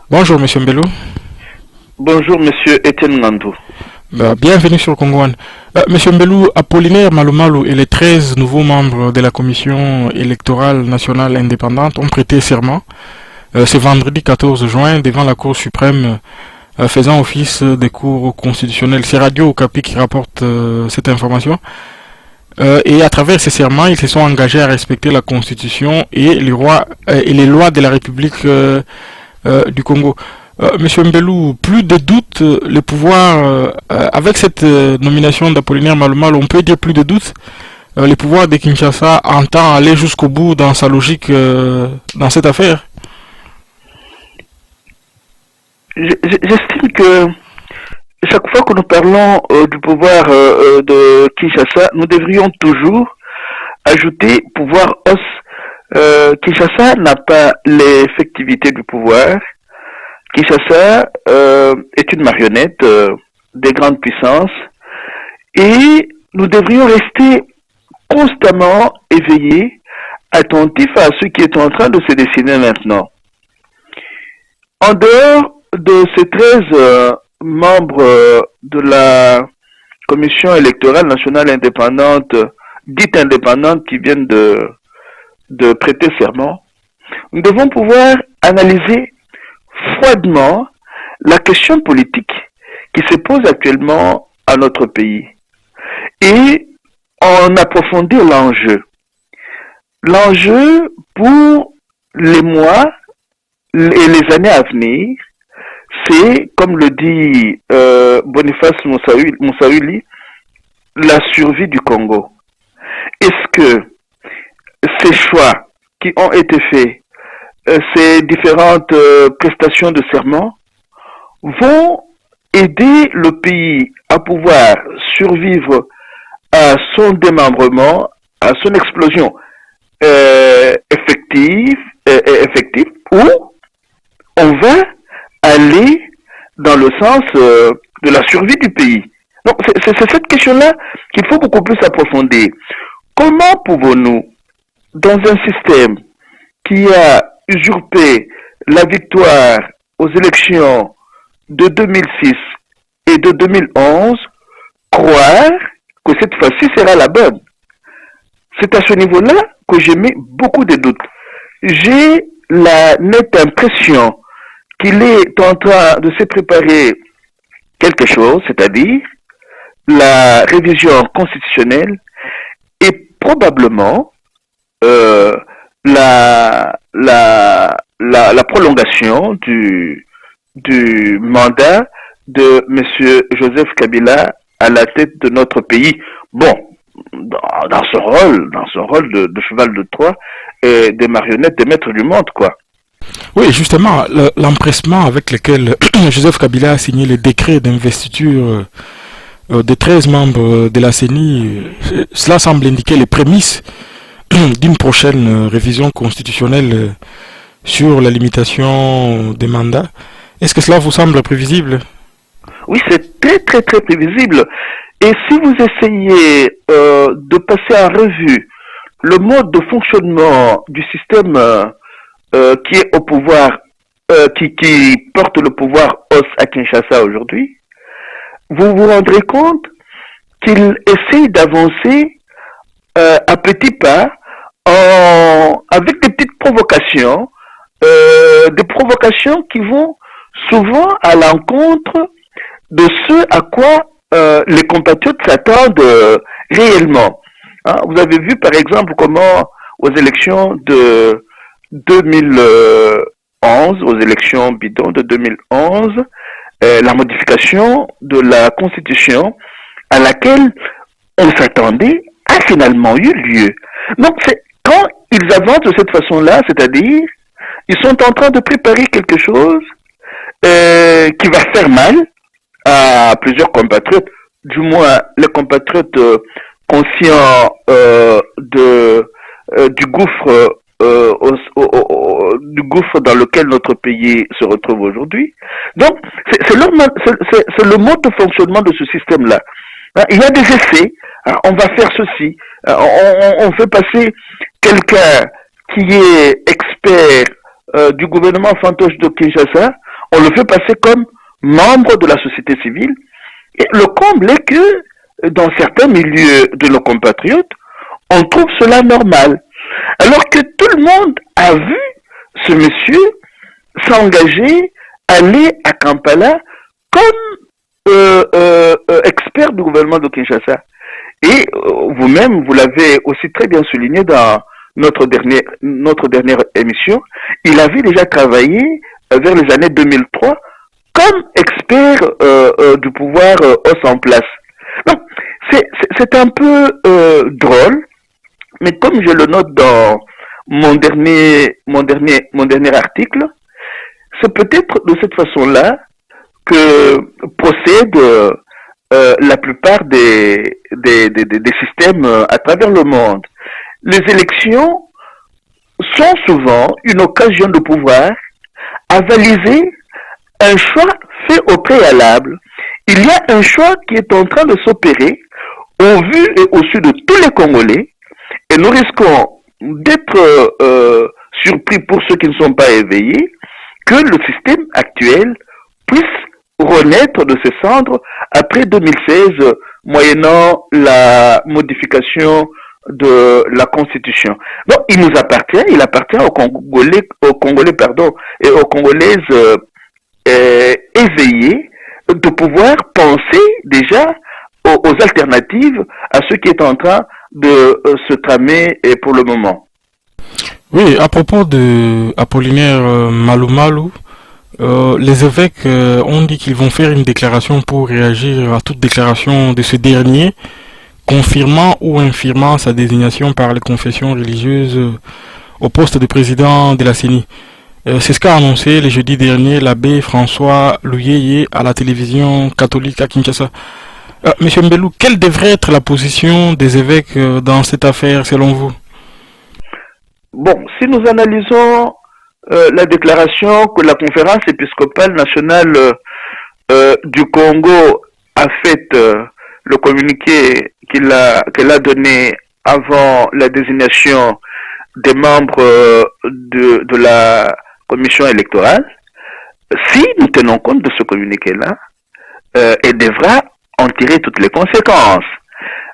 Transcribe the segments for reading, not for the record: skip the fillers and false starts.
Bonjour Monsieur Mbello. Bonjour Monsieur Etienne Ngandou. Bienvenue sur Congo One. Monsieur Mbello, Apollinaire Malumalu et les 13 nouveaux membres de la Commission électorale nationale indépendante ont prêté serment ce vendredi 14 juin devant la Cour suprême faisant office des cours constitutionnels. C'est Radio Okapi qui rapporte cette information. Et à travers ces serments, ils se sont engagés à respecter la Constitution et les lois de la République du Congo. Monsieur Mbelou, plus de doute, le pouvoir, avec cette nomination d'Apollinaire Malumalu, on peut dire plus de doute, le pouvoir de Kinshasa entend aller jusqu'au bout dans sa logique dans cette affaire. J'estime que chaque fois que nous parlons du pouvoir de Kinshasa, nous devrions toujours ajouter pouvoir os. Kinshasa n'a pas l'effectivité du pouvoir. Kinshasa est une marionnette des grandes puissances et nous devrions rester constamment éveillés, attentifs à ce qui est en train de se dessiner maintenant. En dehors de ces 13 membres de la Commission électorale nationale indépendante, dite indépendante, qui viennent de prêter serment, nous devons pouvoir analyser froidement la question politique qui se pose actuellement à notre pays et en approfondir l'enjeu. L'enjeu pour les mois et les années à venir, c'est, comme le dit Boniface Moussaouli, la survie du Congo. Est-ce que ces choix qui ont été faits, ces différentes prestations de serment vont aider le pays à pouvoir survivre à son démembrement, à son explosion effective, ou on va aller dans le sens de la survie du pays. Donc c'est cette question-là qu'il faut beaucoup plus approfondir. Comment pouvons-nous, dans un système qui a usurpé la victoire aux élections de 2006 et de 2011, croire que cette fois-ci sera la bonne? C'est à ce niveau-là que j'ai mis beaucoup de doutes. J'ai la nette impression qu'il est en train de se préparer quelque chose, c'est-à-dire la révision constitutionnelle et probablement la prolongation du mandat de M. Joseph Kabila à la tête de notre pays. Bon, dans ce rôle de cheval de Troie et des marionnettes, des maîtres du monde, quoi. Oui, justement, l'empressement avec lequel Joseph Kabila a signé le décret d'investiture des 13 membres de la CENI, cela semble indiquer les prémices d'une prochaine révision constitutionnelle sur la limitation des mandats. Est-ce que cela vous semble prévisible? Oui, c'est très très très prévisible. Et si vous essayez de passer en revue le mode de fonctionnement du système qui est au pouvoir, qui porte le pouvoir os à Kinshasa aujourd'hui, vous vous rendrez compte qu'il essaye d'avancer à petits pas avec des petites provocations, des provocations qui vont souvent à l'encontre de ce à quoi les compatriotes s'attendent réellement. Hein, vous avez vu par exemple comment aux élections de 2011, aux élections bidons de 2011, la modification de la Constitution à laquelle on s'attendait a finalement eu lieu. Donc c'est quand ils avancent de cette façon-là, c'est-à-dire ils sont en train de préparer quelque chose qui va faire mal à plusieurs compatriotes, du moins les compatriotes conscients du gouffre du gouffre dans lequel notre pays se retrouve aujourd'hui. Donc, c'est le mode de fonctionnement de ce système-là. Il y a des essais. On va faire ceci. On fait passer quelqu'un qui est expert du gouvernement fantoche de Kinshasa. On le fait passer comme membre de la société civile. Et le comble est que dans certains milieux de nos compatriotes, on trouve cela normal. Alors que tout le monde a vu ce monsieur s'engager, aller à Kampala comme expert du gouvernement de Kinshasa. Et vous-même, vous l'avez aussi très bien souligné dans notre dernière émission, il avait déjà travaillé vers les années 2003 comme expert du pouvoir en place. Donc, c'est un peu drôle, mais comme je le note dans mon dernier article, c'est peut-être de cette façon-là que procèdent la plupart des systèmes à travers le monde. Les élections sont souvent une occasion de pouvoir avaliser un choix fait au préalable. Il y a un choix qui est en train de s'opérer au vu et au su de tous les Congolais, et nous risquons d'être surpris pour ceux qui ne sont pas éveillés que le système actuel puisse renaître de ses cendres après 2016, moyennant la modification de la Constitution. Donc, il appartient aux Congolais, et aux Congolaises éveillés de pouvoir penser déjà aux alternatives à ce qui est en train de se tramer pour le moment. Oui, à propos de Apollinaire Malumalu, les évêques ont dit qu'ils vont faire une déclaration pour réagir à toute déclaration de ce dernier, confirmant ou infirmant sa désignation par les confessions religieuses au poste de président de la CENI. C'est ce qu'a annoncé le jeudi dernier l'abbé François Louyeye à la télévision catholique à Kinshasa. Monsieur Mbelou, quelle devrait être la position des évêques dans cette affaire selon vous? Bon, si nous analysons la déclaration que la conférence épiscopale nationale du Congo a faite, le communiqué qu'elle a donné avant la désignation des membres de la commission électorale, si nous tenons compte de ce communiqué-là, elle devra en tirer toutes les conséquences.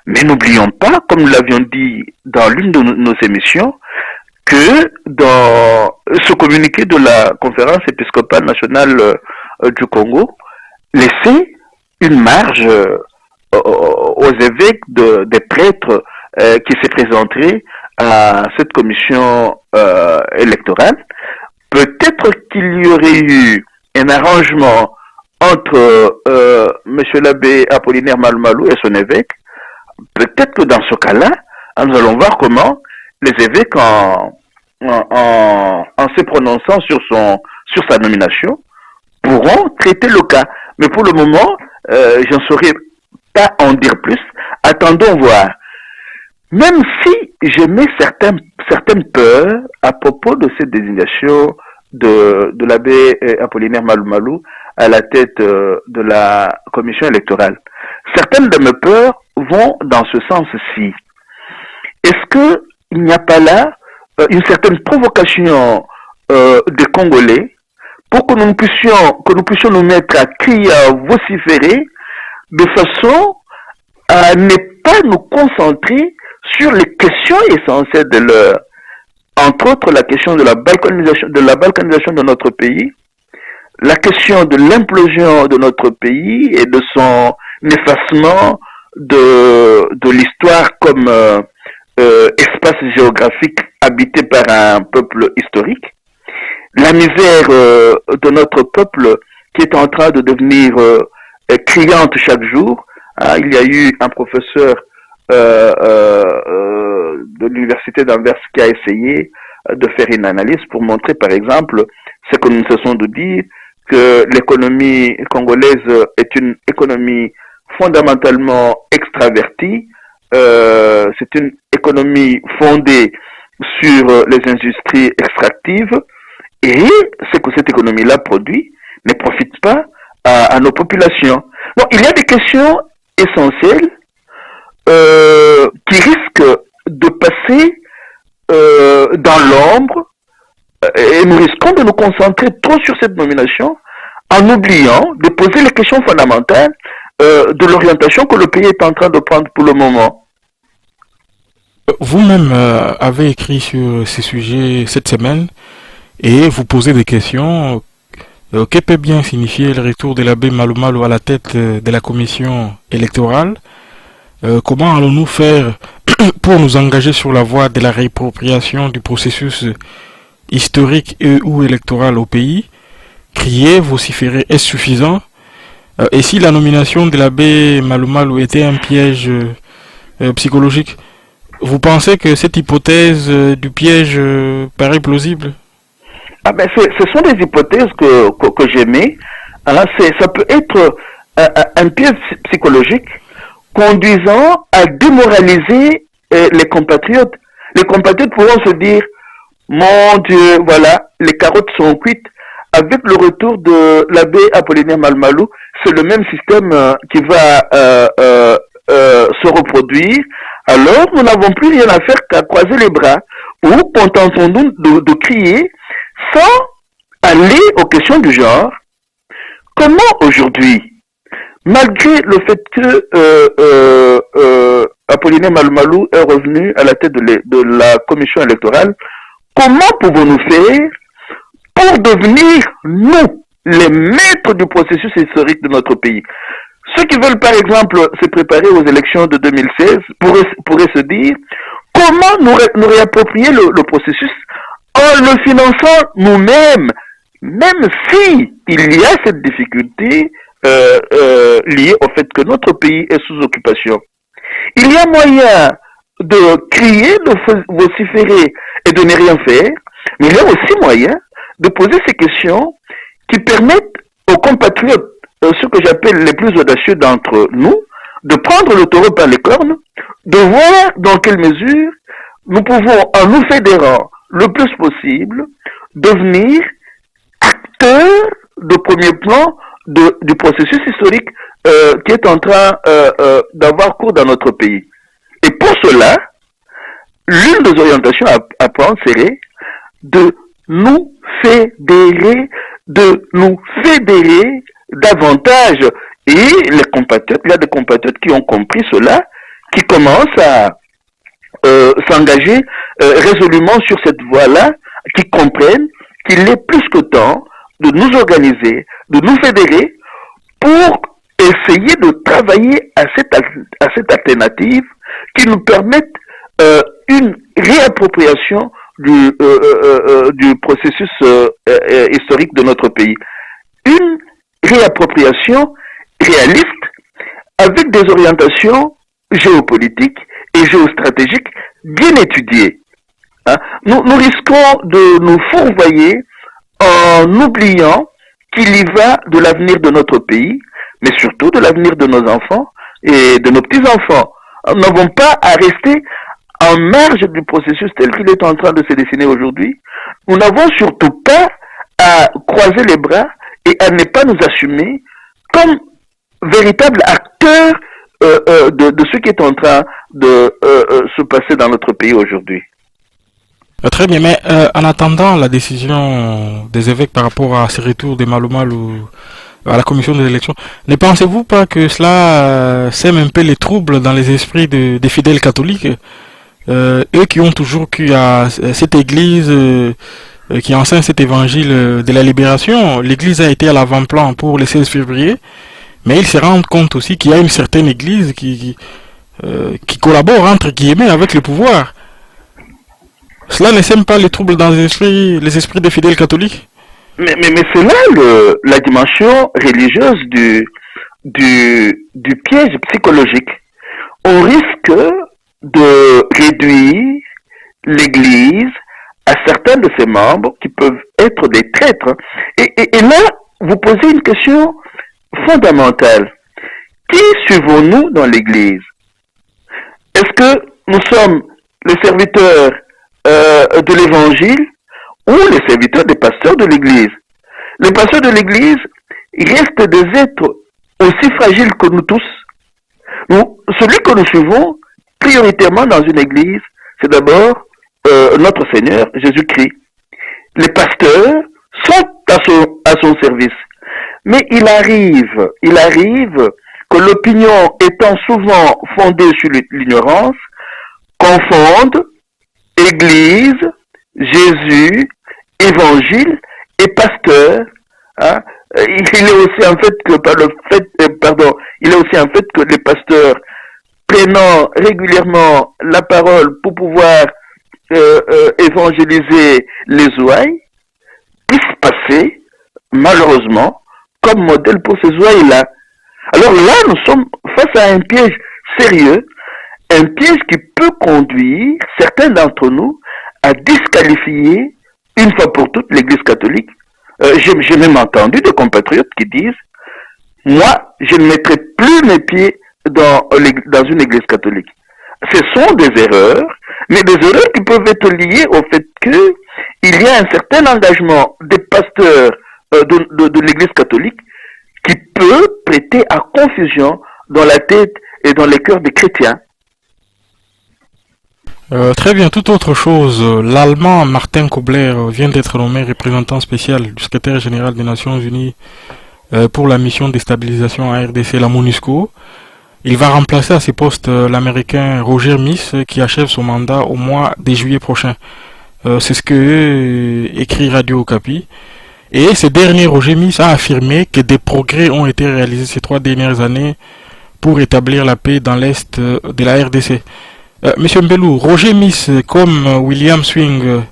Mais n'oublions pas, comme nous l'avions dit dans l'une de nos émissions, que dans ce communiqué de la conférence épiscopale nationale du Congo, laissait une marge aux évêques des prêtres qui se présenteraient à cette commission électorale. Peut-être qu'il y aurait eu un arrangement entre monsieur l'abbé Apollinaire Malumalu et son évêque. Peut-être que dans ce cas-là, nous allons voir comment les évêques, en se prononçant sur sa nomination, pourront traiter le cas. Mais pour le moment, je ne saurais pas en dire plus. Attendons voir. Même si je mets certaines peurs à propos de cette désignation de l'abbé Apollinaire Malumalu à la tête de la commission électorale. Certaines de mes peurs vont dans ce sens-ci. Est-ce qu'il n'y a pas là une certaine provocation des Congolais pour que nous puissions nous mettre à crier, à vociférer, de façon à ne pas nous concentrer sur les questions essentielles de l'heure, entre autres la question de la balkanisation de notre pays, la question de l'implosion de notre pays et de son effacement de l'histoire comme espace géographique habité par un peuple historique, la misère de notre peuple qui est en train de devenir criante chaque jour. Il y a eu un professeur de l'université d'Anvers qui a essayé de faire une analyse pour montrer par exemple ce que nous cessons de dire, que l'économie congolaise est une économie fondamentalement extravertie, c'est une économie fondée sur les industries extractives, et ce que cette économie-là produit ne profite pas à nos populations. Donc il y a des questions essentielles qui risquent de passer dans l'ombre, et nous risquons de nous concentrer trop sur cette nomination en oubliant de poser les questions fondamentales de l'orientation que le pays est en train de prendre pour le moment. Vous-même avez écrit sur ces sujets cette semaine et vous posez des questions. Que peut bien signifier le retour de l'abbé Malou Malou à la tête de la commission électorale? Comment allons-nous faire pour nous engager sur la voie de la réappropriation du processus historique et ou électoral au pays? Crier, vociférer, est-ce suffisant? Et si la nomination de l'abbé Malou Malou était un piège psychologique, vous pensez que cette hypothèse du piège paraît plausible? Ah ben ce sont des hypothèses que j'aimais. Hein, ça peut être un piège psychologique conduisant à démoraliser les compatriotes. Les compatriotes pourront se dire, mon Dieu, voilà, les carottes sont cuites. Avec le retour de l'abbé Apollinaire Malmalou, c'est le même système qui va se reproduire. Alors, nous n'avons plus rien à faire qu'à croiser les bras ou contentons-nous de crier sans aller aux questions du genre. Comment aujourd'hui, malgré le fait que Apollinaire Malmalou est revenu à la tête de la commission électorale, comment pouvons-nous faire pour devenir, nous, les maîtres du processus historique de notre pays? Ceux qui veulent, par exemple, se préparer aux élections de 2016 pourraient se dire comment nous réapproprier le processus en le finançant nous-mêmes, même si il y a cette difficulté liée au fait que notre pays est sous occupation. Il y a moyen de crier, de vociférer et de ne rien faire, mais il y a aussi moyen de poser ces questions qui permettent aux compatriotes, ceux que j'appelle les plus audacieux d'entre nous, de prendre le taureau par les cornes, de voir dans quelle mesure nous pouvons, en nous fédérant le plus possible, devenir acteurs de premier plan du processus historique qui est en train d'avoir cours dans notre pays. Et pour cela, l'une des orientations à prendre serait de nous fédérer davantage. Et les compatriotes, il y a des compatriotes qui ont compris cela, qui commencent à s'engager résolument sur cette voie-là, qui comprennent qu'il est plus que temps de nous organiser, de nous fédérer pour essayer de travailler à cette alternative qui nous permette une réappropriation du processus historique de notre pays. Une réappropriation réaliste avec des orientations géopolitiques et géostratégiques bien étudiées. Hein? Nous risquons de nous fourvoyer en oubliant qu'il y va de l'avenir de notre pays, mais surtout de l'avenir de nos enfants et de nos petits-enfants. Nous n'avons pas à rester en marge du processus tel qu'il est en train de se dessiner aujourd'hui. Nous n'avons surtout pas à croiser les bras et à ne pas nous assumer comme véritables acteurs de ce qui est en train de se passer dans notre pays aujourd'hui. Très bien, mais en attendant la décision des évêques par rapport à ces retours des Malou Malou à la commission des élections, ne pensez-vous pas que cela sème un peu les troubles dans les esprits des fidèles catholiques, eux qui ont toujours cru à cette église qui enseigne cet évangile de la libération? L'église a été à l'avant-plan pour le 16 février, mais ils se rendent compte aussi qu'il y a une certaine église qui collabore entre guillemets avec le pouvoir. Cela ne sème pas les troubles dans les esprits des fidèles catholiques? Mais c'est là la dimension religieuse du piège psychologique. On risque de réduire l'Église à certains de ses membres qui peuvent être des traîtres. Et là, vous posez une question fondamentale. Qui suivons-nous dans l'Église? Est-ce que nous sommes les serviteurs de l'Évangile ou les serviteurs des pasteurs de l'Église? Les pasteurs de l'Église restent des êtres aussi fragiles que nous tous. Celui que nous suivons prioritairement dans une Église, c'est d'abord notre Seigneur Jésus-Christ. Les pasteurs sont à son service. Mais il arrive que l'opinion étant souvent fondée sur l'ignorance, confonde Église, Jésus, Évangile et pasteur. Hein? Il est aussi en fait que il est aussi en fait que les pasteurs prenant régulièrement la parole pour pouvoir évangéliser les ouailles puissent passer malheureusement comme modèle pour ces ouailles-là. Alors là, nous sommes face à un piège sérieux, un piège qui peut conduire certains d'entre nous à disqualifier une fois pour toutes l'Église catholique. J'ai même entendu des compatriotes qui disent « Moi, je ne mettrai plus mes pieds dans une Église catholique ». Ce sont des erreurs, mais des erreurs qui peuvent être liées au fait qu'il y a un certain engagement des pasteurs de l'Église catholique qui peut prêter à confusion dans la tête et dans les cœurs des chrétiens. Très bien, toute autre chose. L'Allemand Martin Kobler vient d'être nommé représentant spécial du secrétaire général des Nations Unies pour la mission de stabilisation à RDC, la MONUSCO. Il va remplacer à ce poste l'Américain Roger Miss qui achève son mandat au mois de juillet prochain. C'est ce que écrit Radio Okapi. Et ce dernier Roger Miss a affirmé que des progrès ont été réalisés ces 3 dernières années pour établir la paix dans l'Est de la RDC. Monsieur Mbelou, Roger Miss comme William Swing,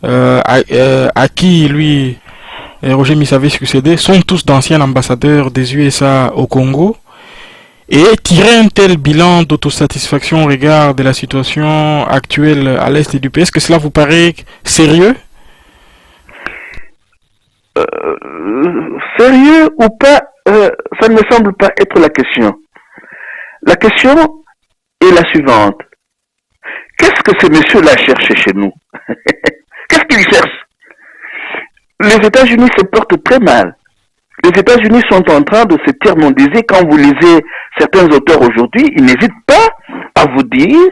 à qui lui Roger Miss avait succédé, sont tous d'anciens ambassadeurs des USA au Congo. Et tirer un tel bilan d'autosatisfaction au regard de la situation actuelle à l'Est du pays, est-ce que cela vous paraît sérieux? Sérieux ou pas, ça ne me semble pas être la question. La question est la suivante. Qu'est-ce que ces messieurs-là cherchent chez nous? Qu'est-ce qu'ils cherchent? Les États-Unis se portent très mal. Les États-Unis sont en train de se tiers-mondiser. Quand vous lisez certains auteurs aujourd'hui, ils n'hésitent pas à vous dire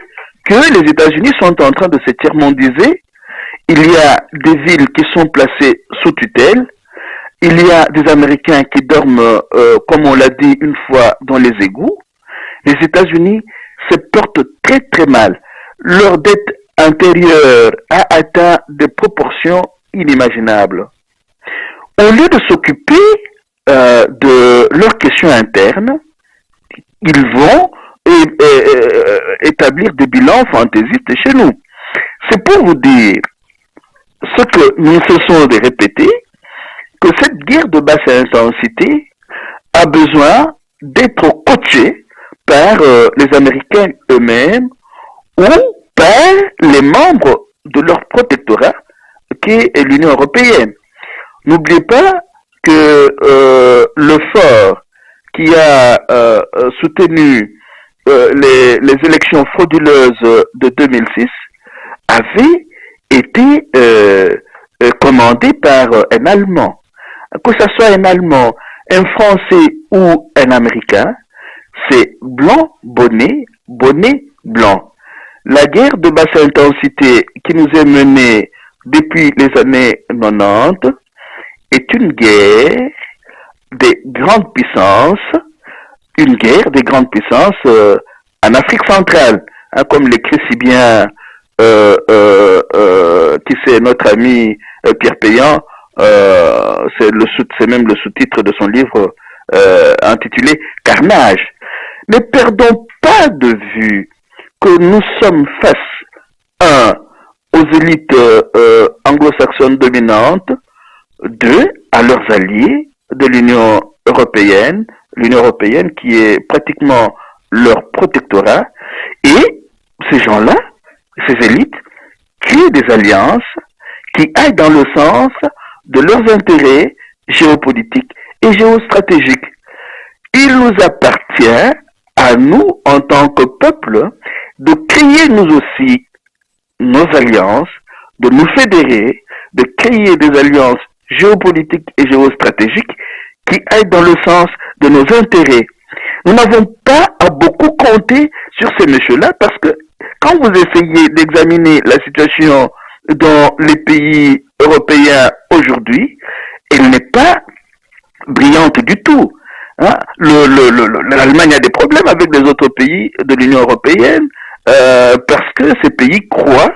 que les États-Unis sont en train de se tiers-mondiser. Il y a des villes qui sont placées sous tutelle. Il y a des Américains qui dorment, comme on l'a dit une fois, dans les égouts. Les États-Unis se portent très très mal. Leur dette intérieure a atteint des proportions inimaginables. Au lieu de s'occuper de leurs questions internes, ils vont établir des bilans fantaisistes chez nous. C'est pour vous dire ce que nous cessons de répéter, que cette guerre de basse intensité a besoin d'être coachée par les Américains eux-mêmes ou par les membres de leur protectorat qui est l'Union européenne. N'oubliez pas que le fort qui a soutenu les élections frauduleuses de 2006 avait été commandé par un Allemand. Que ce soit un Allemand, un Français ou un Américain, c'est blanc, bonnet, bonnet, blanc. La guerre de basse intensité qui nous est menée depuis les années 90 est une guerre des grandes puissances, une guerre des grandes puissances en Afrique centrale, hein, comme l'écrit si bien qui c'est notre ami Pierre Payan, c'est même le sous-titre de son livre intitulé Carnage. Ne perdons pas de vue que nous sommes face aux élites anglo-saxonnes dominantes, à leurs alliés de l'Union européenne qui est pratiquement leur protectorat, et ces gens-là, ces élites, créent des alliances qui aillent dans le sens de leurs intérêts géopolitiques et géostratégiques. Il nous appartient à nous, en tant que peuple, de créer nous aussi nos alliances, de nous fédérer, de créer des alliances géopolitiques et géostratégiques qui aillent dans le sens de nos intérêts. Nous n'avons pas à beaucoup compter sur ces messieurs-là parce que quand vous essayez d'examiner la situation dans les pays européens aujourd'hui, elle n'est pas brillante du tout. Hein? L'Allemagne a des problèmes avec les autres pays de l'Union européenne parce que ces pays croient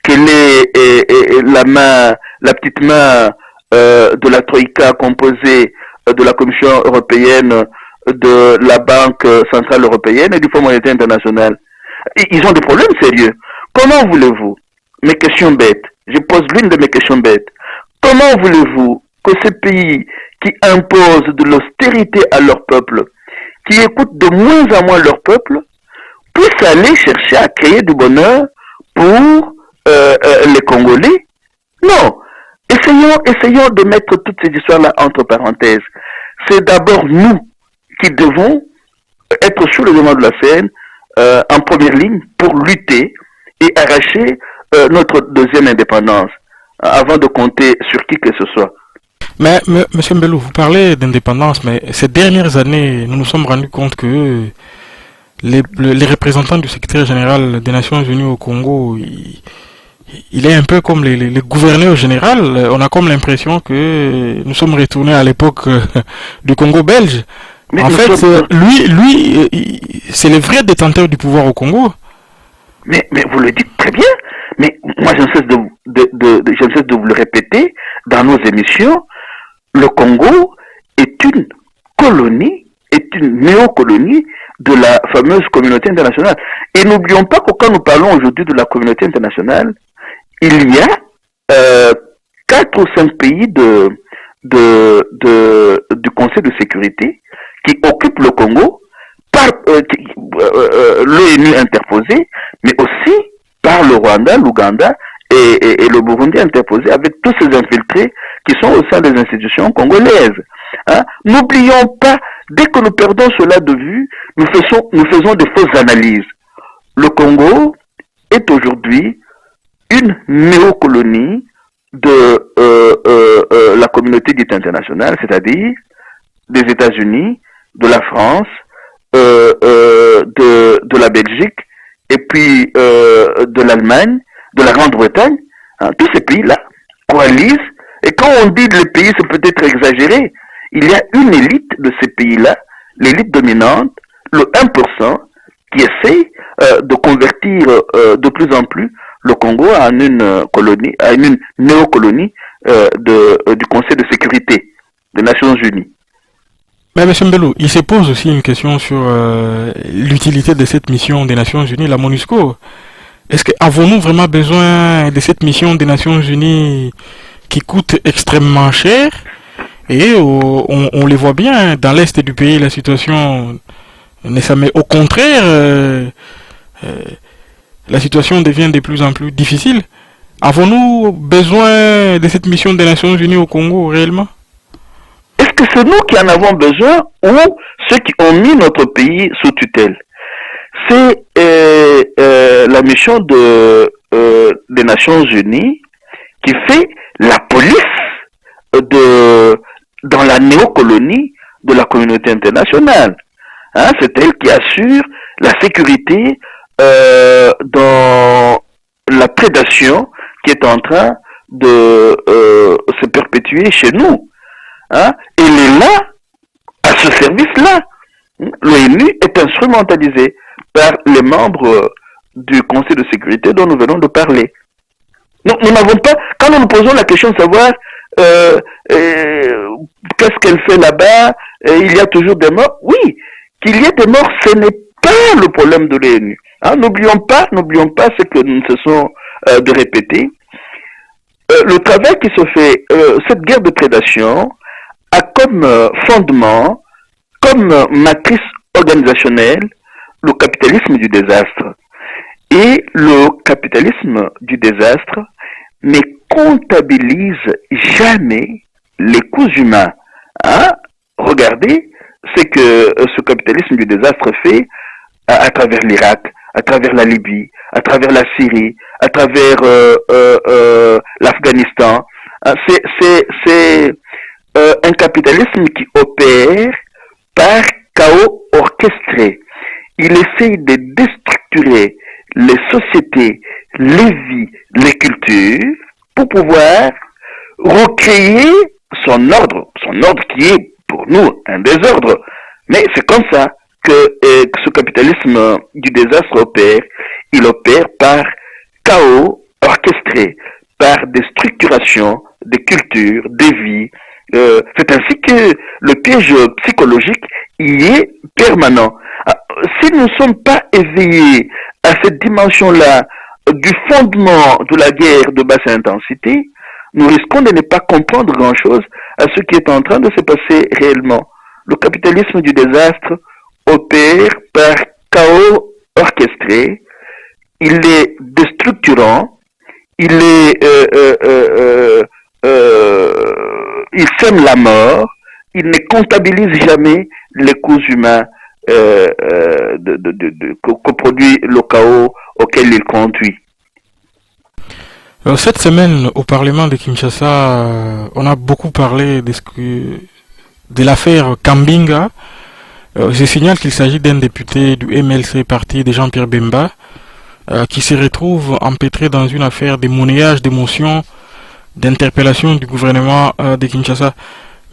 qu'elle est la petite main de la Troïka composée de la Commission européenne, de la Banque centrale européenne et du Fonds monétaire international. Ils ont des problèmes sérieux. Comment voulez-vous, mes questions bêtes, je pose l'une de mes questions bêtes, comment voulez-vous que ces pays qui imposent de l'austérité à leur peuple, qui écoutent de moins en moins leur peuple, puissent aller chercher à créer du bonheur pour les Congolais? Non. Essayons de mettre toutes ces histoires-là entre parenthèses. C'est d'abord nous qui devons être sur le devant de la scène en première ligne pour lutter et arracher notre deuxième indépendance avant de compter sur qui que ce soit. Mais, M. Mbelou, vous parlez d'indépendance, mais ces dernières années, nous nous sommes rendus compte que les représentants du secrétaire général des Nations Unies au Congo, il est un peu comme les gouverneurs généraux. On a comme l'impression que nous sommes retournés à l'époque du Congo belge. Mais en fait, lui, c'est le vrai détenteur du pouvoir au Congo. Mais vous le dites très bien. Mais moi, je ne cesse de vous le répéter dans nos émissions. Le Congo est une colonie, est une néocolonie de la fameuse communauté internationale. Et n'oublions pas que quand nous parlons aujourd'hui de la communauté internationale, il y a 4 ou 5 pays du Conseil de sécurité qui occupent le Congo par l'ONU interposé, mais aussi par le Rwanda, l'Ouganda et le Burundi interposé, avec tous ces infiltrés qui sont au sein des institutions congolaises. Hein? N'oublions pas, dès que nous perdons cela de vue, nous faisons des fausses analyses. Le Congo est aujourd'hui une néocolonie de la communauté dite internationale, c'est-à-dire des États-Unis, de la France, de la Belgique, et puis de l'Allemagne, de la Grande-Bretagne. Hein, tous ces pays-là coalisent. Et quand on dit les pays, c'est peut-être exagéré. Il y a une élite de ces pays-là, l'élite dominante, le 1%, qui essaie de convertir de plus en plus le Congo en une colonie, à une néocolonie du Conseil de sécurité des Nations Unies. Mais M. Mbelou, il se pose aussi une question sur l'utilité de cette mission des Nations Unies, la MONUSCO. Est-ce que avons-nous vraiment besoin de cette mission des Nations Unies qui coûte extrêmement cher? Et on les voit bien, dans l'est du pays, la situation ne s'améliore. Au contraire, la situation devient de plus en plus difficile. Avons-nous besoin de cette mission des Nations Unies au Congo réellement? Est-ce que c'est nous qui en avons besoin ou ceux qui ont mis notre pays sous tutelle? C'est la mission des Nations Unies qui fait la police dans la néocolonie de la communauté internationale. Hein, c'est elle qui assure la sécurité dans la prédation qui est en train de se perpétuer chez nous. Hein, elle est là, à ce service-là. L'ONU est instrumentalisée par les membres du Conseil de sécurité dont nous venons de parler. Donc, nous n'avons pas, quand nous nous posons la question de savoir qu'est-ce qu'elle fait là-bas, il y a toujours des morts. Oui, qu'il y ait des morts, ce n'est pas le problème de l'ONU. Hein, n'oublions pas ce que nous cessons de répéter. Le travail qui se fait, cette guerre de prédation, a comme fondement, comme matrice organisationnelle, le capitalisme du désastre. Et le capitalisme du désastre ne comptabilise jamais les coûts humains. Hein? Regardez ce que ce capitalisme du désastre fait à travers l'Irak, à travers la Libye, à travers la Syrie, à travers l'Afghanistan. C'est un capitalisme qui opère par chaos orchestré. Il essaye de déstructurer les sociétés, les vies, les cultures, pour pouvoir recréer son ordre qui est pour nous un désordre. Mais c'est comme ça que ce capitalisme du désastre opère. Il opère par chaos orchestré, par des structurations, des cultures, des vies. C'est ainsi que le piège psychologique y est permanent. Si nous ne sommes pas éveillés à cette dimension-là du fondement de la guerre de basse intensité, nous risquons de ne pas comprendre grand-chose à ce qui est en train de se passer réellement. Le capitalisme du désastre opère par chaos orchestré, il est déstructurant, il sème la mort, il ne comptabilise jamais les coûts humains que produit le chaos auquel il conduit. Cette semaine, au Parlement de Kinshasa, on a beaucoup parlé de l'affaire Kambinga. Je signale qu'il s'agit d'un député du MLC parti de Jean-Pierre Bemba qui se retrouve empêtré dans une affaire de monnayage d'émotions, d'interpellation du gouvernement de Kinshasa.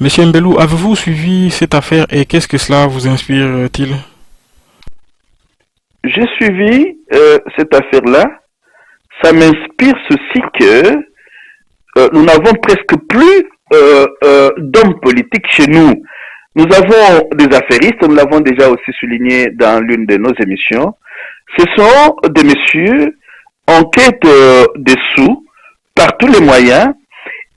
Monsieur Mbelou, avez-vous suivi cette affaire et qu'est-ce que cela vous inspire-t-il? J'ai suivi cette affaire-là. Ça m'inspire ceci que nous n'avons presque plus d'hommes politiques chez nous. Nous avons des affairistes, nous l'avons déjà aussi souligné dans l'une de nos émissions. Ce sont des messieurs en quête des sous par tous les moyens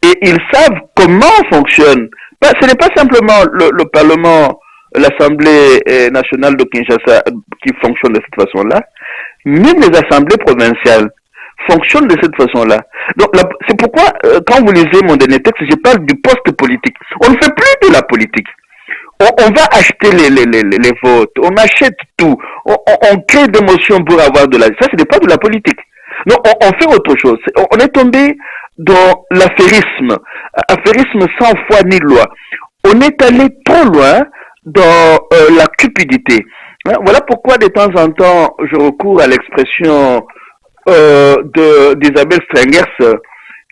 et ils savent comment fonctionne. Ce n'est pas simplement le Parlement, l'Assemblée nationale de Kinshasa qui fonctionne de cette façon-là, même les assemblées provinciales fonctionnent de cette façon-là. Donc c'est pourquoi quand vous lisez mon dernier texte, je parle du poste politique. On ne fait plus de la politique. On va acheter les votes, on achète tout, on crée des motions pour avoir de la... Ça, ce n'est pas de la politique. Non, on fait autre chose. On est tombé dans l'affairisme sans foi ni loi. On est allé trop loin dans la cupidité. Voilà pourquoi de temps en temps, je recours à l'expression d'Isabelle Strengers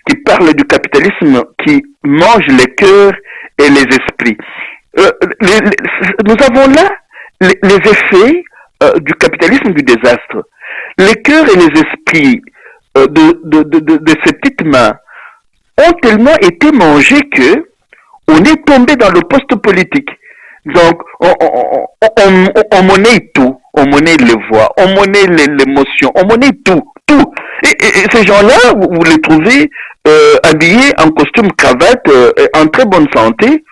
qui parle du capitalisme qui mange les cœurs et les esprits. Nous avons là les effets du capitalisme du désastre. Les cœurs et les esprits de ces petites mains ont tellement été mangés que on est tombé dans le poste politique. Donc, on monnaie tout. On monnaie les voix, on monnaie l'émotion, on monnaie tout. Et ces gens-là, vous les trouvez habillés en costume cravate, en très bonne santé,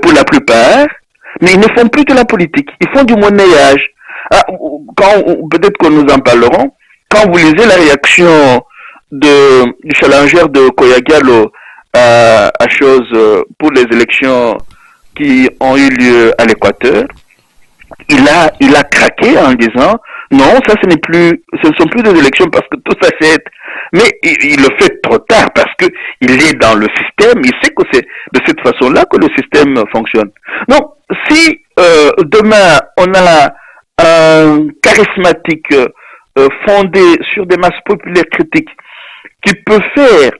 pour la plupart, mais ils ne font plus de la politique. Ils font du monnayage. Peut-être que nous en parlerons, quand vous lisez la réaction du challenger de Koyagalo à chose pour les élections qui ont eu lieu à l'Équateur, il a craqué en disant non, ça ce ne sont plus des élections parce que tout ça c'est... Mais il le fait trop tard parce que il est dans le système, il sait que c'est de cette façon-là que le système fonctionne. Donc, si demain on a un charismatique fondé sur des masses populaires critiques qui peut faire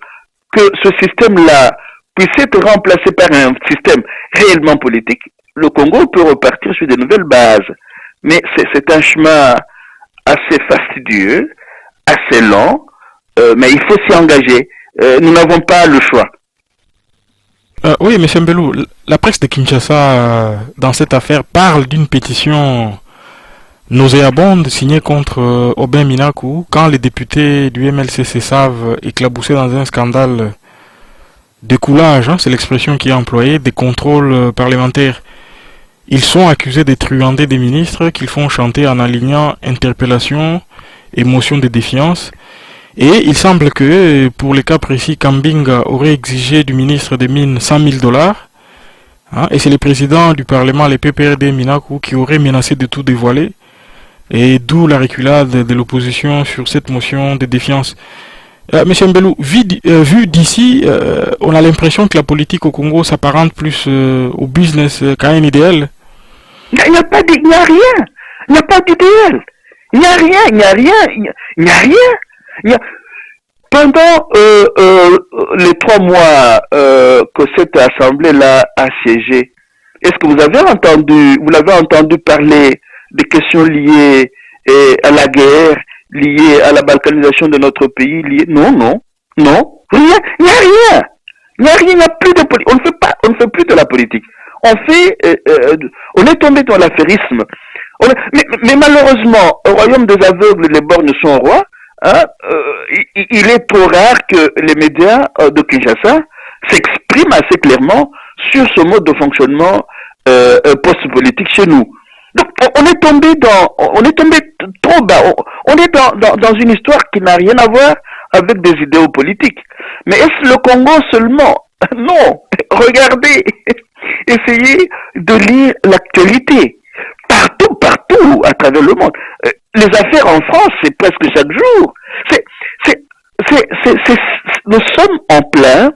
que ce système-là puisse être remplacé par un système réellement politique, le Congo peut repartir sur de nouvelles bases. Mais c'est un chemin assez fastidieux, assez long, mais il faut s'y engager. Nous n'avons pas le choix. Oui, M. Mbelou, la presse de Kinshasa, dans cette affaire, parle d'une pétition nauséabonde signée contre Aubin Minakou quand les députés du MLCC savent éclabousser dans un scandale de coulage, c'est l'expression qui est employée, des contrôles parlementaires. Ils sont accusés de truander des ministres qu'ils font chanter en alignant interpellation et motion de défiance. Et il semble que, pour le cas précis, Kambinga aurait exigé du ministre des Mines $100 000, et c'est le président du Parlement, le PPRD Minakou, qui aurait menacé de tout dévoiler, et d'où la reculade de l'opposition sur cette motion de défiance. Monsieur Mbelou, vu d'ici, on a l'impression que la politique au Congo s'apparente plus au business qu'à un idéal. Il n'y a pas il n'y a rien. Il n'y a pas d'idéal. Il n'y a rien, il n'y a rien, il n'y a rien. Pendant les 3 mois que cette assemblée-là a siégé, Est-ce que vous l'avez entendu parler des questions liées à la guerre, liées à la balkanisation de notre pays, non, rien, il n'y a rien. Il n'y a rien, il n'y a plus de politique. On ne fait plus de la politique. On est tombé dans l'affairisme. Mais malheureusement, au royaume des aveugles, les borgnes sont rois. Hein, il est trop rare que les médias de Kinshasa s'expriment assez clairement sur ce mode de fonctionnement post-politique chez nous. Donc, on est tombé trop bas. On est dans une histoire qui n'a rien à voir avec des idéaux politiques. Mais est-ce le Congo seulement? Non. Regardez. Essayez de lire l'actualité. Partout, à travers le monde. Les affaires en France, c'est presque chaque jour. Nous sommes en plein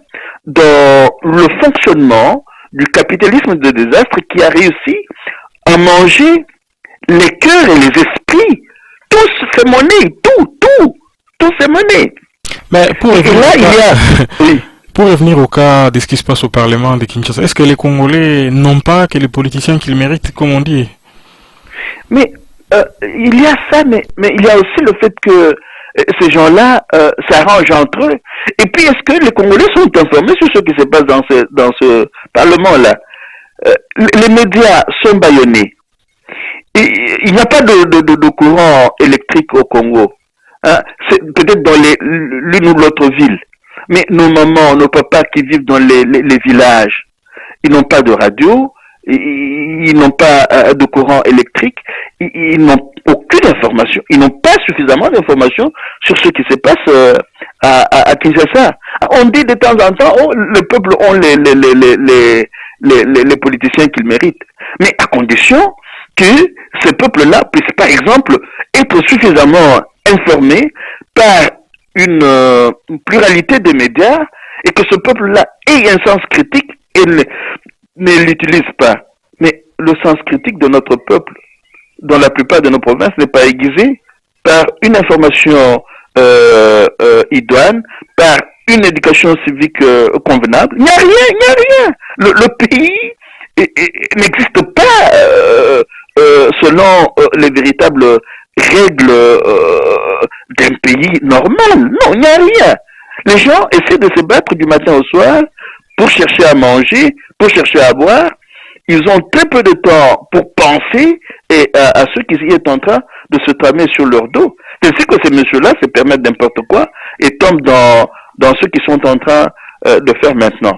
dans le fonctionnement du capitalisme de désastre qui a réussi à manger les cœurs et les esprits. Tous ces monnaies, tous ces monnaies. Mais pour oui. Pour revenir au cas de ce qui se passe au Parlement de Kinshasa, est-ce que les Congolais n'ont pas que les politiciens qu'ils méritent, comme on dit? Mais il y a ça, mais il y a aussi le fait que ces gens-là s'arrangent entre eux. Et puis, est-ce que les Congolais sont informés sur ce qui se passe dans ce Parlement-là? Les médias sont bâillonnés. Il n'y a pas de courant électrique au Congo. Hein? C'est peut-être dans l'une ou l'autre ville. Mais nos mamans, nos papas qui vivent dans les villages, ils n'ont pas de radio, ils n'ont pas de courant électrique, ils n'ont aucune information, ils n'ont pas suffisamment d'informations sur ce qui se passe à Kinshasa. On dit de temps en temps, oh, le peuple ont les politiciens qu'ils méritent. Mais à condition que ce peuple-là puisse, par exemple, être suffisamment informé par une pluralité de médias et que ce peuple-là ait un sens critique et ne l'utilise pas. Mais le sens critique de notre peuple, dans la plupart de nos provinces, n'est pas aiguisé par une information idoine, par une éducation civique convenable. Il n'y a rien. Le pays n'existe pas selon les véritables règles d'un pays normal. Non, il n'y a rien. Les gens essaient de se battre du matin au soir pour chercher à manger, pour chercher à boire. Ils ont très peu de temps pour penser à ceux qui sont en train de se tramer sur leur dos. C'est ainsi que ces messieurs-là se permettent n'importe quoi et tombent dans ce qu'ils sont en train de faire maintenant.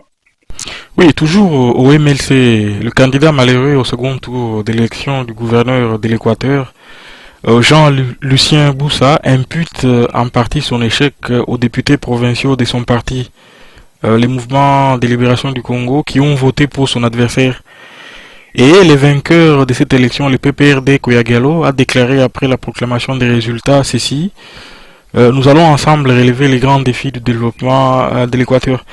Oui, toujours au MLC, le candidat malheureux au second tour de l'élection du gouverneur de l'Équateur, Jean-Lucien Boussa, impute en partie son échec aux députés provinciaux de son parti, les mouvements de libération du Congo, qui ont voté pour son adversaire. Et le vainqueur de cette élection, le PPRD Koyagalo, a déclaré après la proclamation des résultats ceci: nous allons ensemble relever les grands défis du développement de l'Équateur.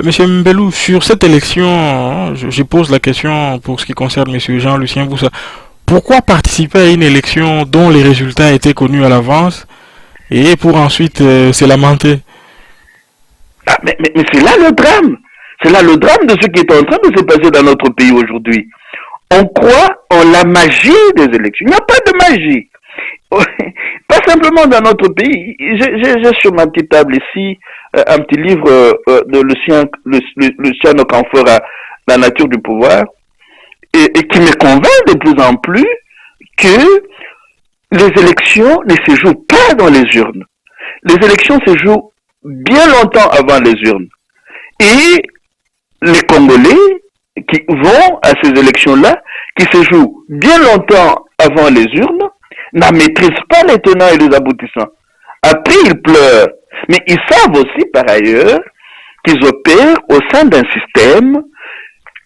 Monsieur Mbelou, sur cette élection, je pose la question pour ce qui concerne Monsieur Jean-Lucien Boussa. Pourquoi participer à une élection dont les résultats étaient connus à l'avance et pour ensuite se lamenter? Mais c'est là le drame. C'est là le drame de ce qui est en train de se passer dans notre pays aujourd'hui. On croit en la magie des élections. Il n'y a pas de magie. Pas simplement dans notre pays. J'ai sur ma petite table ici un petit livre de Lucien Okamfora, La nature du pouvoir, et qui me convainc de plus en plus que les élections ne se jouent pas dans les urnes. Les élections se jouent bien longtemps avant les urnes. Et les Congolais qui vont à ces élections-là, qui se jouent bien longtemps avant les urnes, n'en maîtrisent pas les tenants et les aboutissants. Après, ils pleurent. Mais ils savent aussi, par ailleurs, qu'ils opèrent au sein d'un système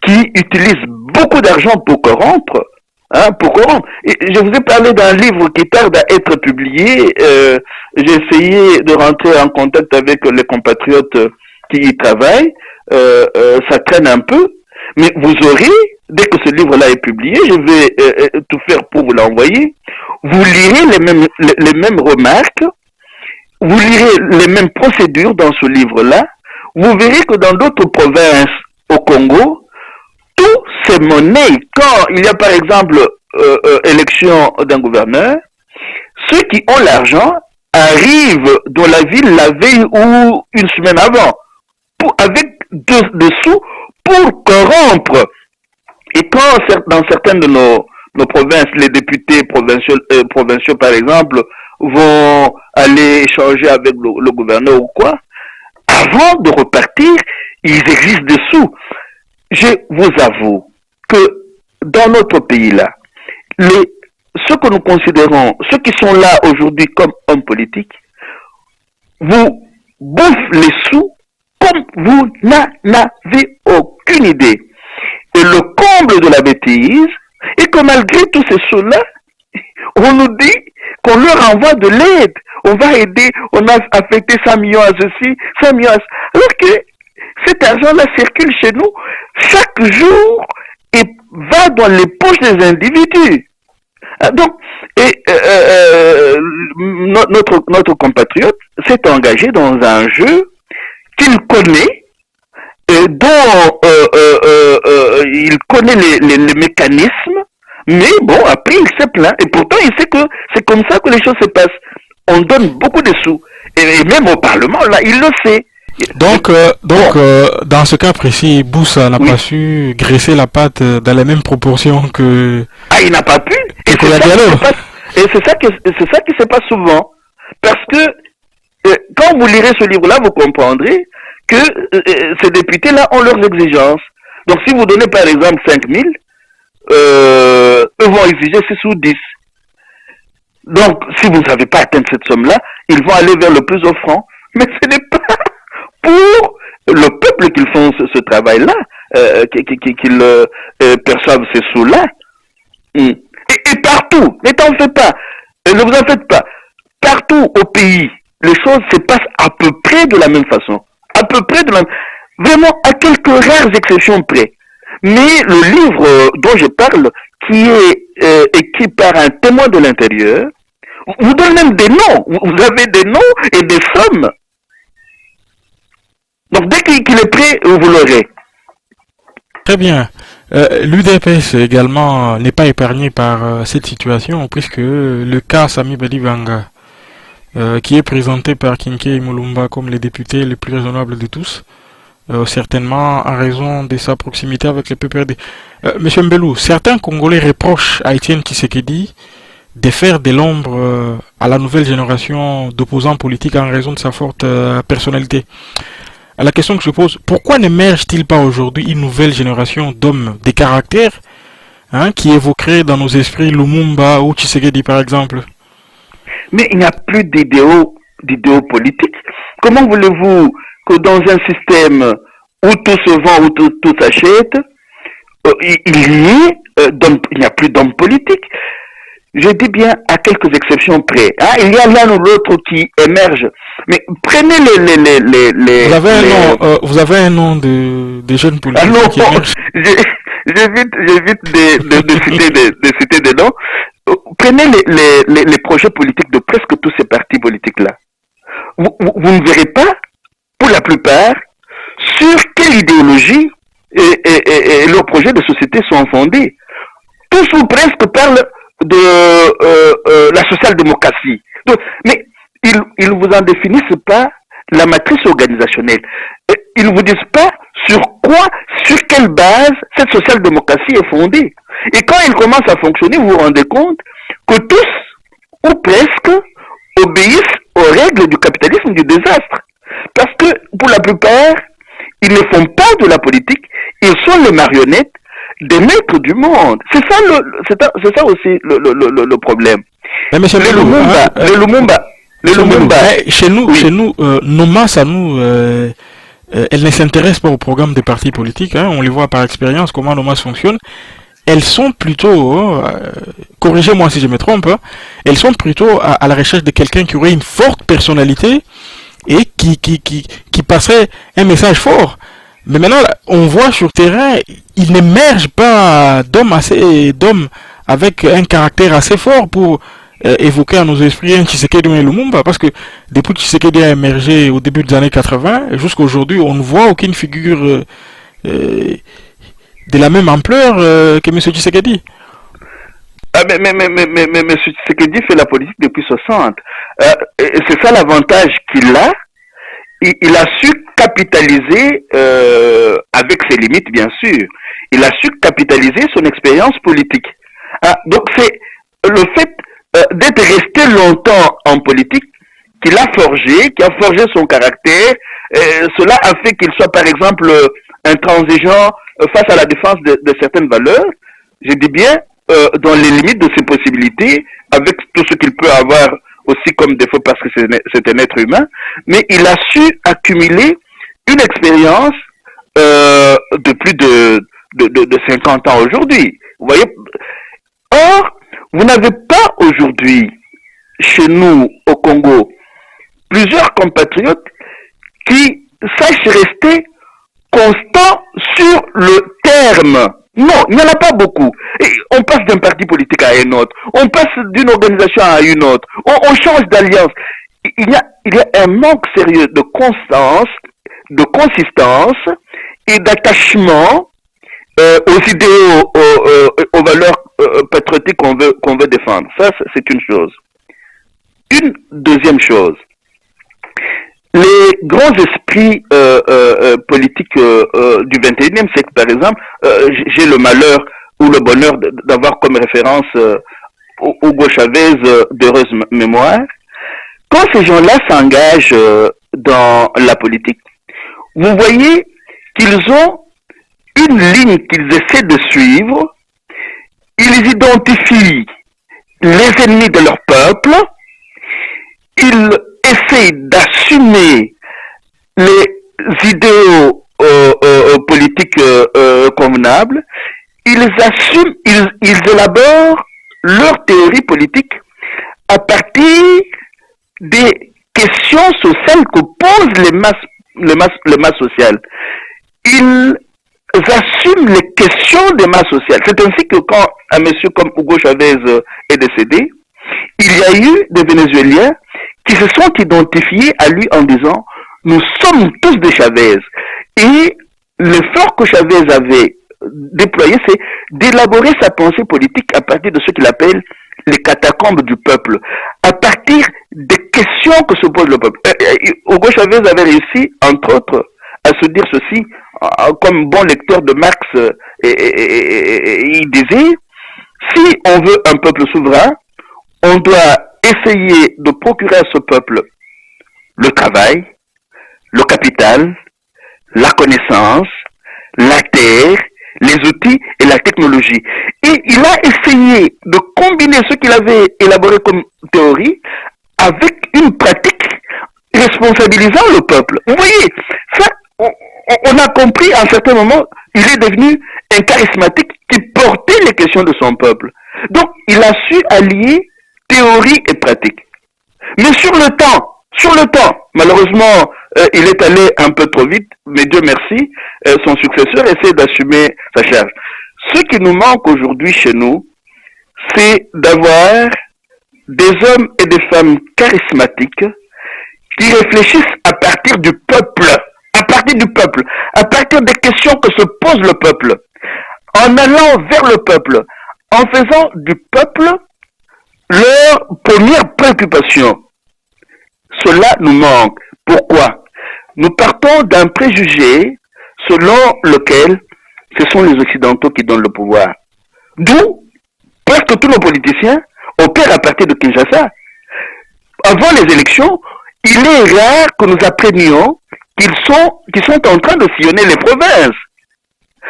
qui utilise beaucoup d'argent pour corrompre. Et je vous ai parlé d'un livre qui tarde à être publié. J'ai essayé de rentrer en contact avec les compatriotes qui y travaillent. Ça traîne un peu. Mais vous aurez, dès que ce livre-là est publié, je vais tout faire pour vous l'envoyer. Vous lirez les mêmes remarques. Vous lirez les mêmes procédures dans ce livre-là. Vous verrez que dans d'autres provinces au Congo, Tout c'est monnaie. Quand il y a par exemple élection d'un gouverneur, ceux qui ont l'argent arrivent dans la ville la veille ou une semaine avant avec des sous pour corrompre. Et quand dans certaines de nos provinces, les députés provinciaux par exemple, vont aller échanger avec le gouverneur ou quoi, avant de repartir, ils exigent des sous. Je vous avoue que dans notre pays-là, ceux que nous considérons, ceux qui sont là aujourd'hui comme hommes politiques, vous bouffent les sous comme vous n'en avez aucune idée. Et le comble de la bêtise est que malgré tous ces sous-là, on nous dit qu'on leur envoie de l'aide. On va aider, on a affecté 100 millions à ceci, 100 millions à ça. Alors que cet argent-là circule chez nous chaque jour et va dans les poches des individus. Donc, notre compatriote s'est engagé dans un jeu qu'il connaît, dont il connaît les mécanismes, mais bon, après il s'est plaint, et pourtant il sait que c'est comme ça que les choses se passent. On donne beaucoup de sous, et même au Parlement, là, il le sait. Donc, dans ce cas précis, Boussa n'a pas su graisser la pâte dans les mêmes proportions que... Ah, il n'a pas pu. Et c'est ça qui se passe souvent. Parce que quand vous lirez ce livre-là, vous comprendrez que ces députés-là ont leurs exigences. Donc, si vous donnez par exemple 5 000, eux vont exiger 6 ou 10. Donc, si vous n'avez pas atteint cette somme-là, ils vont aller vers le plus offrant. Mais ce n'est pas pour le peuple qu'ils font ce travail-là, qu'ils perçoivent ces sous-là. Et partout, ne t'en fais pas, ne vous en faites pas, partout au pays, les choses se passent à peu près de la même façon. À peu près de la même... Vraiment, à quelques rares exceptions près. Mais le livre dont je parle, qui est écrit par un témoin de l'intérieur, vous donne même des noms. Vous avez des noms et des sommes. Donc dès qu'il est prêt, vous l'aurez. Très bien. L'UDPS également n'est pas épargné par cette situation, puisque le cas Sami Balivanga, qui est présenté par Kinke Mulumba comme le député le plus raisonnable de tous, certainement en raison de sa proximité avec le PPRD. Monsieur Mbelou, certains Congolais reprochent à Étienne Tshisekedi de faire de l'ombre à la nouvelle génération d'opposants politiques en raison de sa forte personnalité. À la question que je pose, pourquoi n'émerge-t-il pas aujourd'hui une nouvelle génération d'hommes de caractère qui évoquerait dans nos esprits Lumumba ou Tshisekedi par exemple? Mais il n'y a plus d'idéaux politiques. Comment voulez-vous que dans un système où tout se vend, où tout s'achète, il n'y a plus d'hommes politiques? Je dis bien à quelques exceptions près. Il y a l'un ou l'autre qui émerge. Mais prenez les vous avez un nom de jeunes politiques qui émergent. J'évite de citer des noms. Prenez les projets politiques de presque tous ces partis politiques-là. Vous ne verrez pas, pour la plupart, sur quelle idéologie et leurs projets de société sont fondés. Tous ou presque parlent de la social-démocratie. Mais ils vous en définissent pas la matrice organisationnelle. Ils vous disent pas sur quelle base cette social-démocratie est fondée. Et quand ils commencent à fonctionner, vous vous rendez compte que tous, ou presque, obéissent aux règles du capitalisme du désastre. Parce que, pour la plupart, ils ne font pas de la politique, ils sont les marionnettes des maîtres du monde. C'est ça aussi le problème. Mais monsieur le Lumumba. Chez nous, nos masses à nous, elles ne s'intéressent pas au programme des partis politiques. On les voit par expérience comment nos masses fonctionnent. Elles sont plutôt, corrigez-moi si je me trompe, elles sont plutôt à la recherche de quelqu'un qui aurait une forte personnalité et qui passerait un message fort. Mais maintenant, on voit sur le terrain, il n'émerge pas d'hommes avec un caractère assez fort pour évoquer à nos esprits un Tshisekedi ou un Lumumba, parce que depuis que Tshisekedi a émergé au début des années 80, jusqu'à aujourd'hui, on ne voit aucune figure de la même ampleur que M. Tshisekedi. Ah, mais M. Tshisekedi fait la politique depuis 60. Et c'est ça l'avantage qu'il a. Il a su capitaliser, avec ses limites bien sûr, il a su capitaliser son expérience politique. Ah, donc c'est le fait d'être resté longtemps en politique qui a forgé son caractère. Cela a fait qu'il soit par exemple intransigeant face à la défense de certaines valeurs. Je dis bien dans les limites de ses possibilités, avec tout ce qu'il peut avoir aussi comme défaut parce que c'est un être humain, mais il a su accumuler une expérience de plus de 50 ans aujourd'hui. Vous voyez. Or, vous n'avez pas aujourd'hui, chez nous, au Congo, plusieurs compatriotes qui sachent rester constants sur le terme. Non, il n'y en a pas beaucoup. Et on passe d'un parti politique à un autre. On passe d'une organisation à une autre. On change d'alliance. Il y a un manque sérieux de constance, de consistance et d'attachement aux idéaux, aux valeurs patriotiques qu'on veut défendre. Ça, c'est une chose. Une deuxième chose. Les grands esprits politiques du 21e siècle, par exemple, j'ai le malheur ou le bonheur d'avoir comme référence Hugo Chavez d'heureuse mémoire. Quand ces gens-là s'engagent dans la politique, vous voyez qu'ils ont une ligne qu'ils essaient de suivre. Ils identifient les ennemis de leur peuple. Ils essayent d'assumer les idéaux politiques convenables. Ils élaborent leur théorie politique à partir des questions sociales que posent les masses sociales. Ils assument les questions des masses sociales. C'est ainsi que quand un monsieur comme Hugo Chavez est décédé, il y a eu des Vénézuéliens qui se sont identifiés à lui en disant « Nous sommes tous des Chavez ». Et l'effort que Chavez avait déployé, c'est d'élaborer sa pensée politique à partir de ce qu'il appelle les catacombes du peuple, à partir des questions que se pose le peuple. Hugo Chavez avait réussi, entre autres, à se dire ceci, comme bon lecteur de Marx, il disait, si on veut un peuple souverain, on doit essayer de procurer à ce peuple le travail, le capital, la connaissance, la terre, les outils et la technologie. Et il a essayé de combiner ce qu'il avait élaboré comme théorie avec une pratique responsabilisant le peuple. Vous voyez, ça, on a compris à un certain moment, il est devenu un charismatique qui portait les questions de son peuple. Donc, il a su allier théorie et pratique. Mais sur le temps, malheureusement, il est allé un peu trop vite, mais Dieu merci, son successeur essaie d'assumer sa charge. Ce qui nous manque aujourd'hui chez nous, c'est d'avoir des hommes et des femmes charismatiques qui réfléchissent à partir du peuple, à partir des questions que se pose le peuple, en allant vers le peuple, en faisant du peuple leur première préoccupation. Cela nous manque. Pourquoi? Nous partons d'un préjugé selon lequel ce sont les Occidentaux qui donnent le pouvoir. D'où presque tous nos politiciens opèrent à partir de Kinshasa. Avant les élections, il est rare que nous apprenions qu'ils sont en train de sillonner les provinces.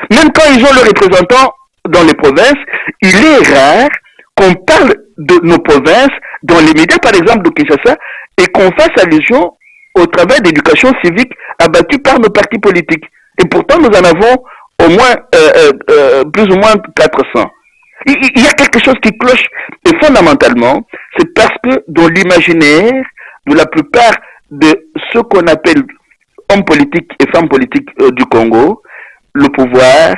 Même quand ils ont leurs représentants dans les provinces, il est rare qu'on parle de nos provinces dans les médias, par exemple de Kinshasa, et qu'on fasse allusion au travail d'éducation civique abattu par nos partis politiques. Et pourtant, nous en avons au moins plus ou moins 400. Il y a quelque chose qui cloche, et fondamentalement, c'est parce que dans l'imaginaire de la plupart de ceux qu'on appelle hommes politiques et femmes politiques du Congo, le pouvoir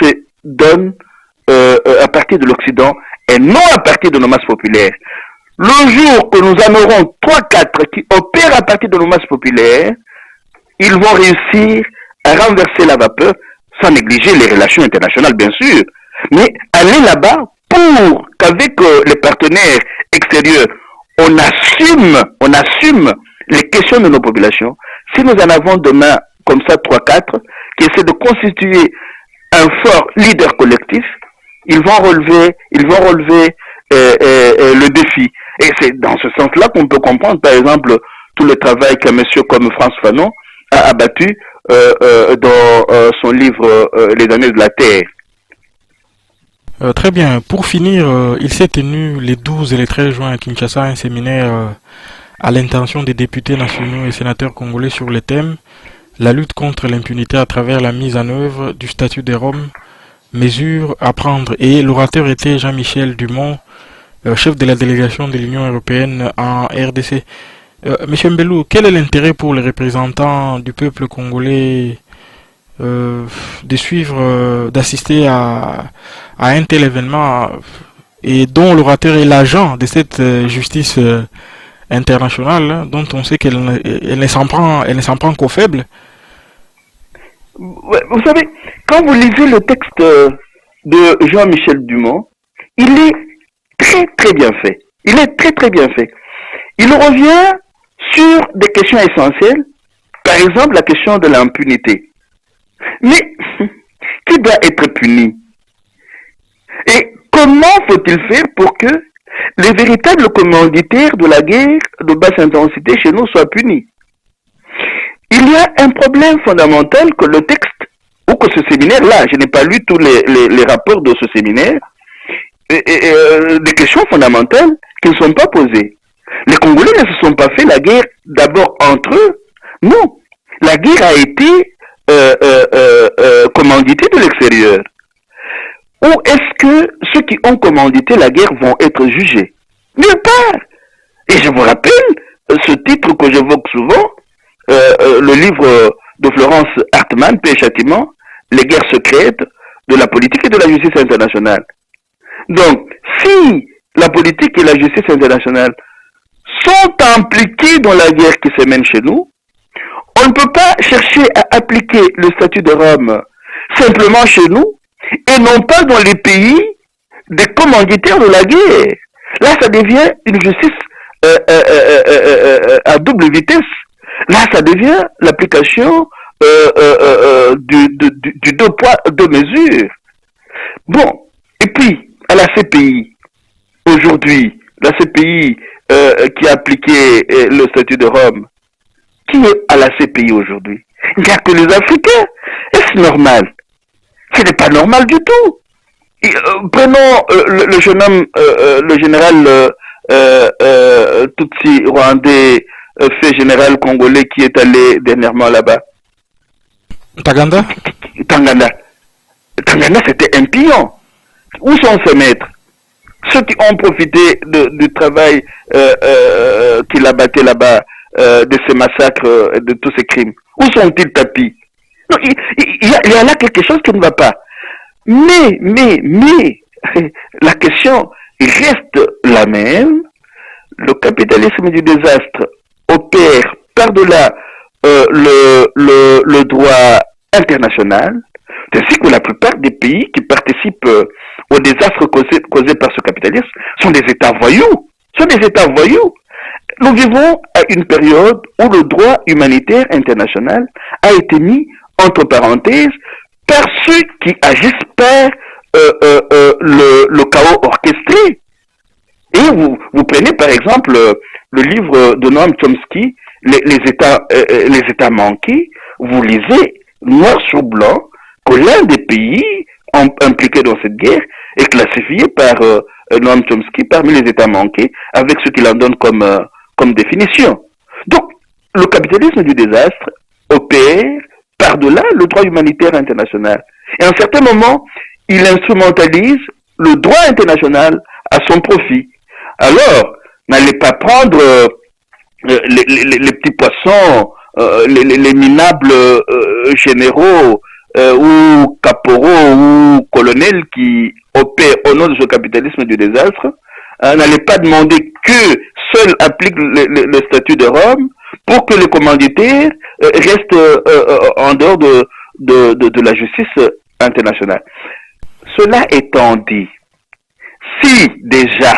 se donne à partir de l'Occident et non à partir de nos masses populaires. Le jour que nous en aurons 3-4 qui opèrent à partir de nos masses populaires, ils vont réussir à renverser la vapeur, sans négliger les relations internationales, bien sûr, mais aller là-bas pour qu'avec les partenaires extérieurs, on assume les questions de nos populations. Si nous en avons demain, comme ça, 3-4, qui essaient de constituer un fort leader collectif, ils vont relever le défi. Et c'est dans ce sens-là qu'on peut comprendre, par exemple, tout le travail qu'un monsieur comme Frantz Fanon a abattu dans son livre Les données de la Terre. Très bien. Pour finir, il s'est tenu les 12 et les 13 juin à Kinshasa un séminaire à l'intention des députés nationaux et sénateurs congolais sur le thème la lutte contre l'impunité à travers la mise en œuvre du statut de Rome, mesures à prendre. Et l'orateur était Jean-Michel Dumont, chef de la délégation de l'Union européenne en RDC. Monsieur Mbelou, quel est l'intérêt pour les représentants du peuple congolais de suivre, d'assister à un tel événement et dont l'orateur est l'agent de cette justice internationale dont on sait qu'elle ne s'en prend qu'aux faibles? Vous savez, quand vous lisez le texte de Jean-Michel Dumont, il est très très bien fait. Il est très très bien fait. Il revient sur des questions essentielles, par exemple la question de l'impunité. Mais qui doit être puni? Et comment faut-il faire pour que les véritables commanditaires de la guerre de basse intensité chez nous soient punis? Il y a un problème fondamental que le texte, ou que ce séminaire-là, je n'ai pas lu tous les rapports de ce séminaire, des questions fondamentales qui ne sont pas posées. Les Congolais ne se sont pas fait la guerre d'abord entre eux. Non, la guerre a été commanditée de l'extérieur. Ou est-ce que ceux qui ont commandité la guerre vont être jugés? Nulle part. Et je vous rappelle ce titre que j'évoque souvent, le livre de Florence Hartmann, Paix et Châtiment, les guerres secrètes de la politique et de la justice internationale. Donc, si la politique et la justice internationale sont impliquées dans la guerre qui se mène chez nous, on ne peut pas chercher à appliquer le statut de Rome simplement chez nous et non pas dans les pays des commanditaires de la guerre. Là, ça devient une justice à double vitesse. Là, ça devient l'application du deux poids, deux mesures. Bon, et puis, à la CPI, aujourd'hui, la CPI qui a appliqué le statut de Rome, qui est à la CPI aujourd'hui? Il n'y a que les Africains. Est-ce normal? Ce n'est pas normal du tout. Et, prenons le jeune homme, le général Tutsi rwandais, fait général congolais qui est allé dernièrement là-bas. Tanganda, c'était un pion. Où sont ses maîtres? Ceux qui ont profité du travail qu'il a battu là-bas, de ces massacres, de tous ces crimes. Où sont-ils tapis? Non, il y a là quelque chose qui ne va pas. Mais, la question reste la même. Le capitalisme du désastre opère par-delà le droit international, ainsi que la plupart des pays qui participent au désastre causé par ce capitalisme sont des États voyous. Nous vivons à une période où le droit humanitaire international a été mis entre parenthèses par ceux qui agissent par le chaos orchestré. Et vous prenez par exemple le livre de Noam Chomsky, les États manqués, vous lisez noir sur blanc que l'un des pays impliqués dans cette guerre est classifié par Noam Chomsky parmi les États manqués, avec ce qu'il en donne comme définition. Donc, le capitalisme du désastre opère par-delà le droit humanitaire international. Et à un certain moment, il instrumentalise le droit international à son profit. Alors, n'allez pas prendre les petits poissons, les minables généraux ou caporaux ou colonels qui opèrent au nom de ce capitalisme du désastre. N'allez pas demander que seul applique le statut de Rome pour que les commanditaires restent en dehors de de la justice internationale. Cela étant dit, si déjà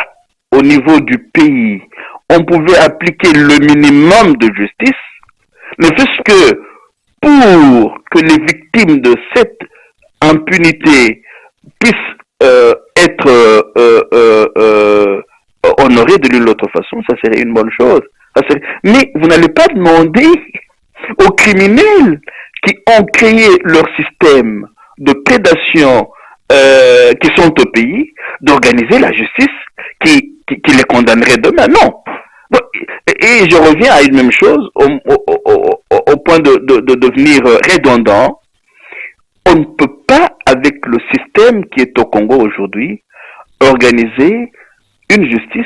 au niveau du pays, on pouvait appliquer le minimum de justice, ne fût-ce que pour que les victimes de cette impunité puissent être honorées de l'une ou l'autre façon, ça serait une bonne chose. Mais vous n'allez pas demander aux criminels qui ont créé leur système de prédation qui sont au pays d'organiser la justice qui les condamnerait demain. Non. Et je reviens à une même chose au point de devenir redondant. On ne peut pas, avec le système qui est au Congo aujourd'hui, organiser une justice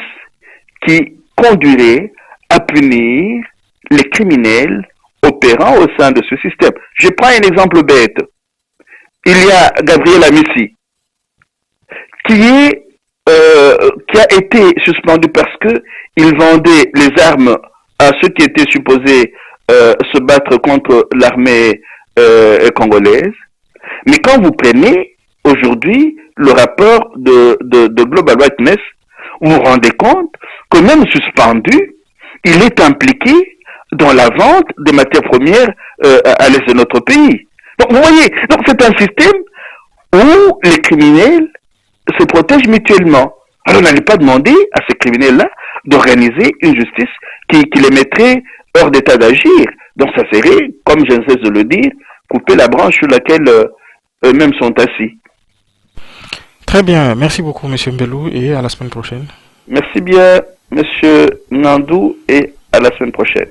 qui conduirait à punir les criminels opérant au sein de ce système. Je prends un exemple bête. Il y a Gabriel Amissi, qui a été suspendu parce que il vendait les armes à ceux qui étaient supposés se battre contre l'armée congolaise. Mais quand vous prenez aujourd'hui le rapport de Global Witness, vous vous rendez compte que même suspendu, il est impliqué dans la vente des matières premières à l'est de notre pays. Donc vous voyez, donc c'est un système où les criminels se protègent mutuellement. Alors on n'allait pas demander à ces criminels-là d'organiser une justice qui les mettrait hors d'état d'agir. Donc ça serait, comme je ne cesse de le dire, couper la branche sur laquelle eux-mêmes sont assis. Très bien, merci beaucoup M. Mbelou et à la semaine prochaine. Merci bien M. Nandou et à la semaine prochaine.